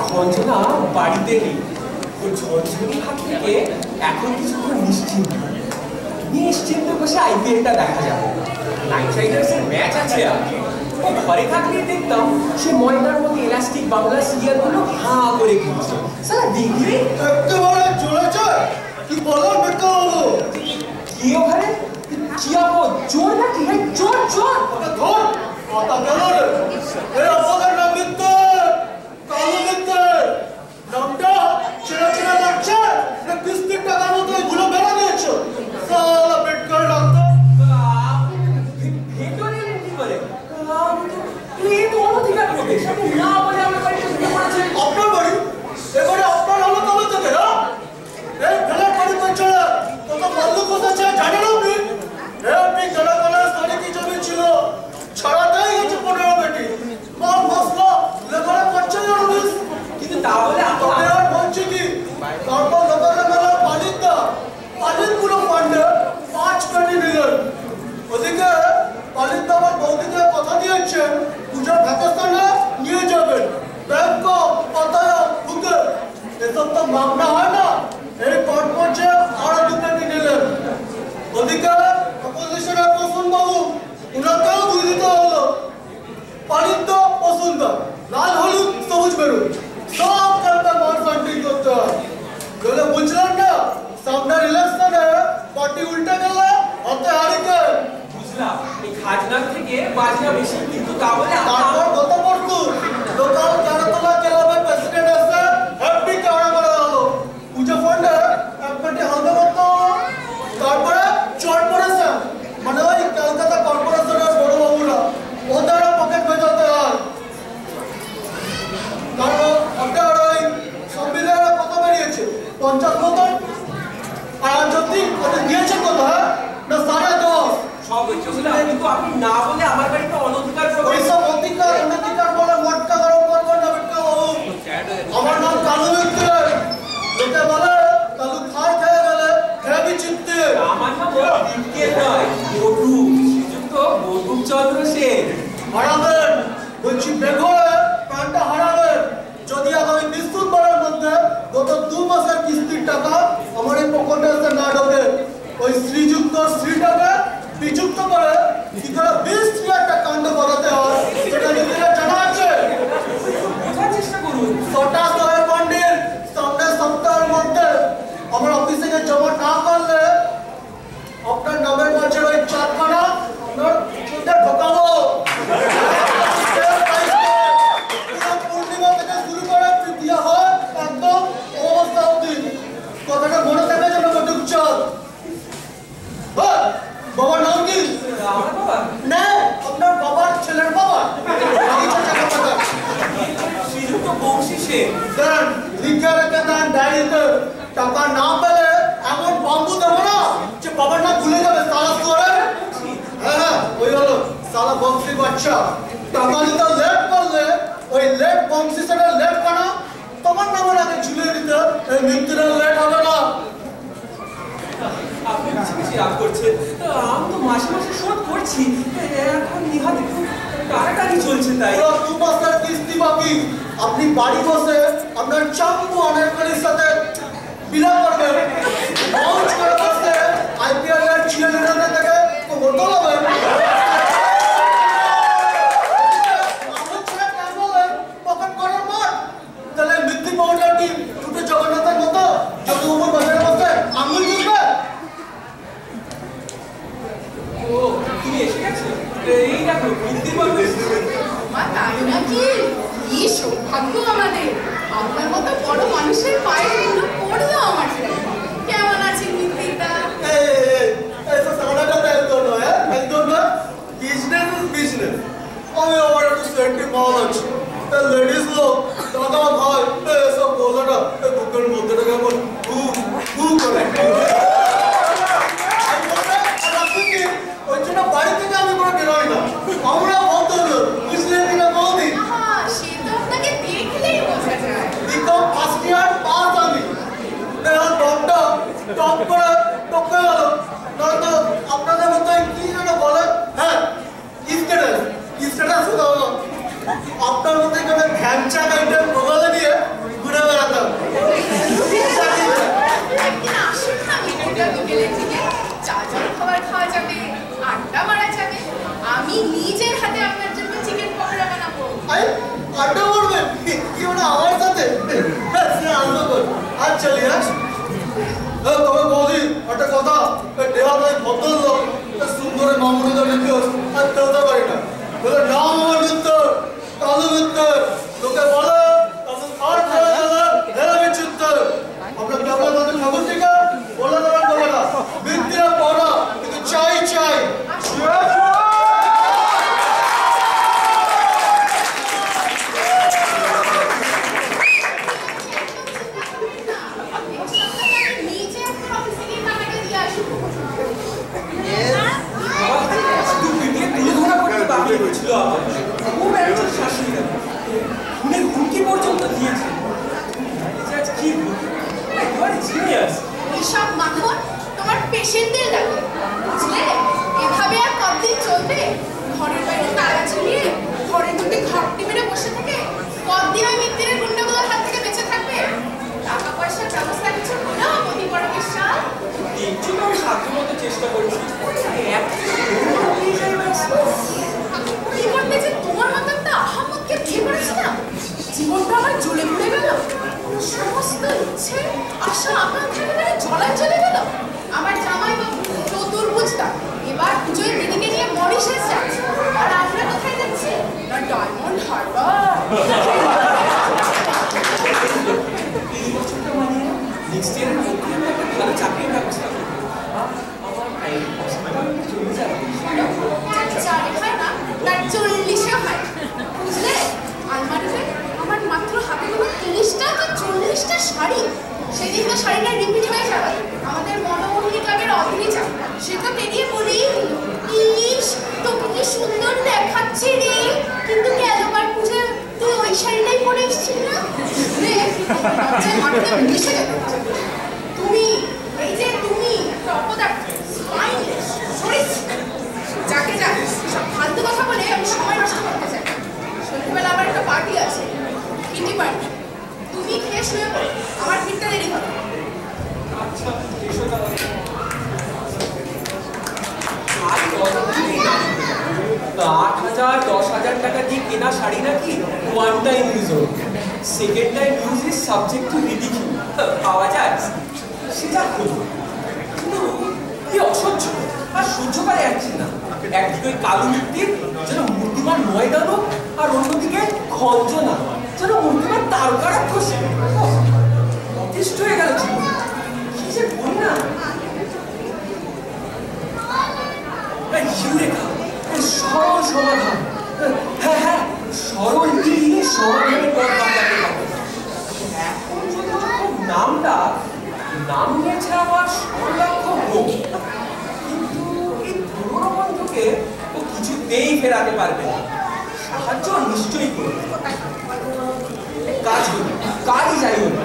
খঞ্জনা বাড়িতে নেই। ওই ঝনঝনি হাত থেকে এখন কিছুক্ষণ নিশ্চিন্ত বসে আইপিএলটা দেখা যাবে। নাইট রাইডার্সের ম্যাচ আছে আর ও ঘরে থাকলে দেখতাম সে ময়দার মধ্যে ইলাস্টিক বাংলা সিরিয়ালগুলো হাঁ করে ঘুরছে। সারা দেখলে একেবারে চলেছে কি বলার বেকা হলো। কি ওখানে কি আপদ চোর নাকি? চোর চোর ধর কথা গেল রে। এই আমাদের নাম মিত্র কালু মিত্র নামটা চেনা চেনা লাগছে না? 20 টাকার মতো এগুলো বেড়া দিয়েছ সালা বেটকার ডাক্তার। ভেতরে কি করে এই তো অধিকার করবে সাথে না বলে আমার বাড়িতে ঢুকে পড়েছে। আপনার বাড়ি এবারে আপনার হলো কবে থেকে? এই ফেলার বাড়ি করছে কত মাল্লু কোথাছে জানেন আপনি? আপনি গেলা গেলা সাড়ে কি জমি ছিল ছাড়াতেই গেছে 15 বেটি মাল মশলা লেখারা করছে না পুলিশ। কিন্তু তা বলে তবে আর বলছি কি তারপর লোকেরা মেলা পালিতগুলো ফান্ডে 5 কোটি নিলেন। ওদিকে পালিত আমার বৌদিকে কথা দিয়েছেন পূজা ভ্যাকেশনে নিয়ে যাবেন ব্যাংক পাতায়া বুকে। এসব তো মাগনা হয় না। এই কট পড়ছে আরো 2 কোটি নিলেন। ওদিকে অপোজিশনের প্রসূন বাবু উনাকেও 2 দিতে হলো। পালিত পছন্দ লাল হলুদ সবুজ বেরুন সব কালটা মার ফান্ডিং করতে হয়। গেলে বুঝলেন না সামনের ইলেকশনে পার্টি উল্টে গেলে হাতে হারিকে। বুঝলাম এই খাজনার থেকে বাজনা বেশি, কিন্তু তা বলে তারপর গত পরশু লোকাল কেরাতলা ক্লাবের প্রেসিডেন্ট এসে হ্যাপি কাওড়া করা হলো পূজা ফান্ডে 1 কোটি হালকা করতে। তারপরে চট পড়েছে মানে ওই কলকাতা কর্পোরেশনের বড় বাবুরা ওদেরও পকেট ভেজাতে হয়। কারণ আপনার ওই সংবিধানে কত বেরিয়েছে 50 মতন আর যদি ওদের দিয়েছে কত না 10.5 সব বুঝলাম, কিন্তু আপনি না বলে আমার বাড়িতে অনধিকার ওইসব অধিকার বলে মটকা গরম করবেন না বেটকা বাবু। আমার নাম কালু মিত্র। লোকে বলে কালু খায় খেয়ে গেলে খেবি চিত্তে। আমার নাম বিকেল নয় বটু, শ্রীযুক্ত বটু চন্দ্র সেন। হারাবেন বলছি বেঘরে প্রাণটা হারাবেন যদি আগামী 20 বারের মধ্যে গত 2 মাসের কিস্তির টাকা আমার এই পকেটে এসে না ঢোকে। ওই শ্রীযুক্ত শ্রীটাকে বিযুক্ত করে কি করে 20 একটা কাণ্ড করাতে হয় সেটা নিজেরা জানা আছে। বোঝার চেষ্টা করুন। ছটা শহর পন্ডিত সামনের সপ্তাহের মধ্যে আমার অফিসে জমা না করলে আপনার নামের কাছে ওই 4খানা আপনার চুটে ঢোকাবো। পূর্ণিমা থেকে শুরু করে তৃতীয়া হয় একদম অবস্থা অবধি। কথাটা মনে থাকে যেন ঢুকচাল। বাবার নাম কি? আমার বাবা না আপনার বাবার ছেলের বাবা শ্রীযুক্ত বংশী সেন। দেন লিখে রেখে দেন ডায়েরিতে। টাকা না পেলে এমন বাম্বু দেবো না যে বাবার নাম ভুলে যাবে সালা করে। হ্যাঁ ওই হলো সালা বংশী বাচ্চা। টাকা নিতে লেট করলে ওই লেট বংশী সেটা লেট করা তোমার নামের আগে ঝুলিয়ে দিতে এই মৃত্যুটা লেট হবে না। আপনি বেশি রাগ করছেন। আমি তো মাসে মাসে শোধ করছি, এখন নিহাত একটু টানাটানি চলছে। তাই 2 মাসের কিস্তি বাকি। আপনি বাড়ি বসে আপনার চাম্পু অনেকগুলির সাথে বিলাপ করবেন। লঞ্চ করে বসে আইপিএল এর চিয়ারলিডারদের থেকে খবর তোলাবেন। পকেট করার পর তাহলে মৃত্যু পাউডার কি দুটো জগন্নাথের মতো যদি উপর বাজারে বসে আঙুল চুষবে। ও তুমি এসে গেছো? এই দেখো বৃদ্ধির বাবু এসেছে। আমার তাই নাকি? কি সৌভাগ্য আমাদের, আপনার মতো বড় মানুষের পায়ে ধুলো পড়লো আমার। কেমন আছেন মিত্তিটা? ऐसा साढ़ा का एकदम है एकदम ना बिजनेस इज बिजनेस। আমি আমার একটু সেন্টি মাল আছে তা লেডিস লোক দাদা ভাই এসব বলে না এই বুকের মধ্যে থেকে আমার হু হু করে। ওই জন্য বাড়ি থেকে আমি কোনো বেরোই না। আমরা বলতে বুঝলে কিনা বৌদি? সে তো আপনাকে দেখলেই বোঝা যায়। বিকম ফার্স্ট ইয়ার পাস আমি টপটা টপ করে টপকে গেল। নয়তো আপনাদের মতো কি যেন বলে হ্যাঁ স্ট্যাটাস আপনার মতো এখানে খ্যাংচা গাইডের আড্ডা মারবেন কি ওটা আমার সাথে? সে আনন্দ কর আজ চলি। তবে বৌদি একটা কথা, দেওয়া ভাই ভদ্রলোক সুন্দরে মামুনিদা নিত্যস আর দেওয়া পারি না। নাম আমার মিত্র কালু মিত্র, লোকে বলে কালু খাট করে গেলে হেরা বিচিত্র। আপনার ব্যাপার তাদের ঠাকুর থেকে বলে দেওয়ার দেবে না, বিদ্যা পড়া কিন্তু চাই চাই। এসব মাখন তোমার পেশেন্টদের লাগে, বুঝলে? এভাবে আর কতদিন চলবে? ঘরের বাইরে তালা ঝুলিয়ে ঘরের মধ্যে ঘাপটি মেরে বসে থেকে কতদিন ওই মিত্রের গুন্ডাগুলোর হাত থেকে বেঁচে থাকবে? টাকা পয়সার ব্যবস্থা কিছু হলো প্রতি পরকের সাল? একটু আমি সাধ্যমতো চেষ্টা করছি। কি করতে যে তোমার মতো একটা আহাম্মককে বিয়ে করেছিলাম, জীবনটা আমার জ্বলে পুড়ে গেল। সমস্ত ইচ্ছে আশা আকাঙ্ক্ষা জলায় চলে গেল। আমার জামাই বাবু চতুর বুঝতাম এবার পুজোয় দিদিকে নিয়ে মরিশাস যাচ্ছে, আর আমরা কোথায় যাচ্ছি? না ডায়মন্ড হারবার। এই বছরটা মানে নেক্সট ইয়ারের মধ্যে একটা ভালো চাকরির ব্যবস্থা করবো। চারে হয় না, তার 40-এ হয়, বুঝলে? আলমারিতে আমার মাত্র হাতে কোনো 30টা বা 40টা শাড়ি। সেদিন তো শাড়িটা রিপিট হয়ে যাবে। আমাদের মনোমোহিনী ক্লাবের অভিনেতা সে তো বেরিয়ে বলেই ইস তোকে কি সুন্দর দেখাচ্ছে রে, কিন্তু গেলবার পুজো তুই ওই শাড়িটাই পরে এসেছিস না রে? মাটিতে মিশে যেতে তুমি, এই যে তুমি অপদার্থ যাকে যাক সব ফালতু কথা বলে আমি সময় নষ্ট করতে চাই। সন্ধ্যেবেলা আবার একটা পার্টি আছে, কিটি পার্টি। তুমি খেয়ে শুয়ে পড়ো, আমার ফিরতে দেরি হবে। আচ্ছা এসো তাহলে। আর কতদিন 8,000 10,000 টাকা দিয়ে কেনা শাড়ি নাকি ওয়ান টাইম ইউজ হবে, second time use is subject to ridicule. পাওয়া যায় সেটা হলো, কিন্তু কি অসহ্য আর সহ্য করা যাচ্ছে না। একদিকে ওই কালো মূর্তির যেন মূর্তিমান ময়দানও, আর অন্যদিকে খঞ্জনা যেন মূর্তিমান তারকারা খুশি। অতিষ্ঠ হয়ে গেল জীবন, কি যে বলি না। ইউরেকা, সরল সমাধান। হ্যাঁ হ্যাঁ, সরল দিয়ে সমাধানের পথ বাঁচাতে হবে। এখন যদি যখন নাম নিয়েছে আমার সরলাক্ষ হোক, কিন্তু এই পুরোনো বন্ধুকে ও কিছুতেই ফেরাতে পারবে না। সাহায্য নিশ্চয়ই করবে, কাজই যাই হোক।